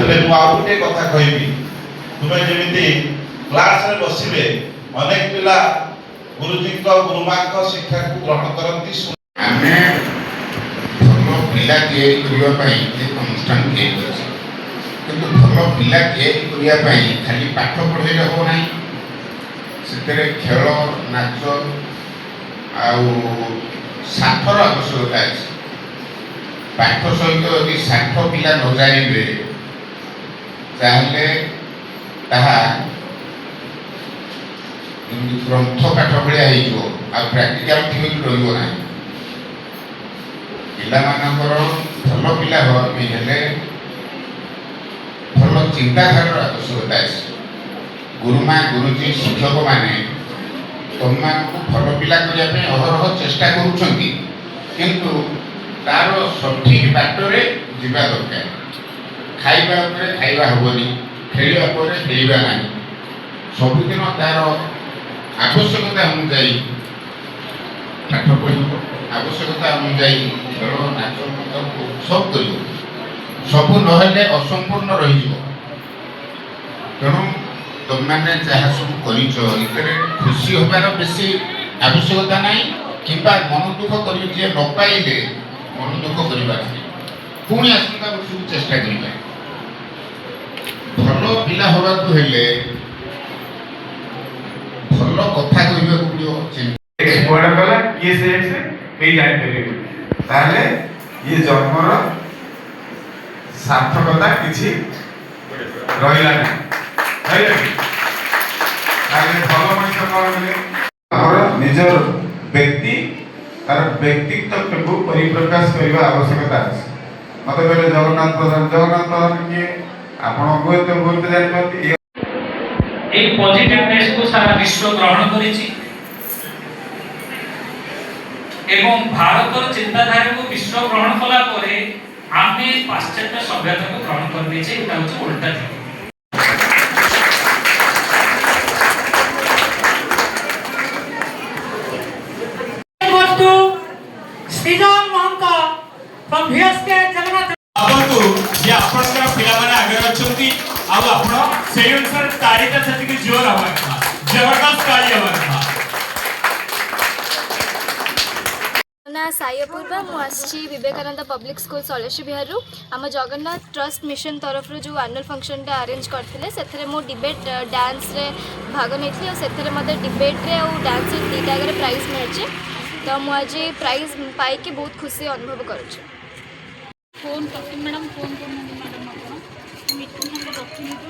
तेरे मु आ गोटे कथा कहबी तुम्हें जेमिति क्लास रे बसिले अनेक पिला गुरुजी गुरुमा शिक्षा को ग्रहण करती आमे भल पिला तैयारी करिया पई एक अनुष्ठान तैयारी अछि किंतु भल पिला तैयारी करिया पई खाली पाठ पढेले हो नाही सेतरे खेल नाच आउ साठर आवश्यकता अछि पाठ सहित यदि साठ पिला न जानिबे ताहले ताहा ग्रंथ पाठ भलिया हो आ प्रैक्टिकल ठीक रहिबो नाही पिला मानकर भल पिला हेले भल चिंताधारा आवश्यकता अछि गुरुमा गुरुजी शिक्षक माने तुम को भल पिला करने अहरह चेष्टा करुँच किंतु तार सठिक बाटरे जीवा दरकार खाइबा खाइबा हेनी खेलिया खेलिबा ना सबुदिन तार आवश्यकता अनुजाई पाठ पढ़ आवश्यकता अनुजाई खेल नाच सब कर सबू नहेले असंपूर्ण रही तेणु तुम मैंने जहाँ सब कर खुशी हबार बेसी आवश्यकता ना कि मन दुख कर न पाइले मन दुख करवा पुणी आसंता वर्ष को चेष्टा करें भल पिला हवा हेले भल कथा कहू गला ये से नहीं जापर ताहले ये जन्मर सार्थकता किसी रहा नहीं भल मनुष्य कौन मिले निजर व्यक्ति तार व्यक्तित्व को परिप्रकाश करने आवश्यकता है मत कहले जगन्नाथ प्रधान किए आपको एत बोलते जानते एक पॉजिटिवनेस को सारा विश्व ग्रहण करिछि एवं भारतर चिंताधारा को विश्व ग्रहण कला परे आमे पाश्चात्य सभ्यता को ग्रहण कर देछे एटा होछ उल्टा thinking Shriram Mahanta from VSK Jagannath आपको ये आपनका पिला माने आगे अछंती आ आपण सेही अनुसार तारीटा सती जोर हवा था जबरदस्त ताली हवा था ना सायपूर्वा मुझे विवेकानंद पब्लिक स्कूल सलेश्वर विहार आम जगन्नाथ ट्रस्ट मिशन तरफ जो एनुअल फंक्शन टा अरेंज करते से मो डिबेट डांस रे भाग नहीं से मत डिबेट रे और डांस रे दुईटा जगह प्राइज मिली तो मुझे प्राइज पाई बहुत खुशी अनुभव करुँ फोन मैडम फोन कर मैडम आप मीटिंग नंबर रखी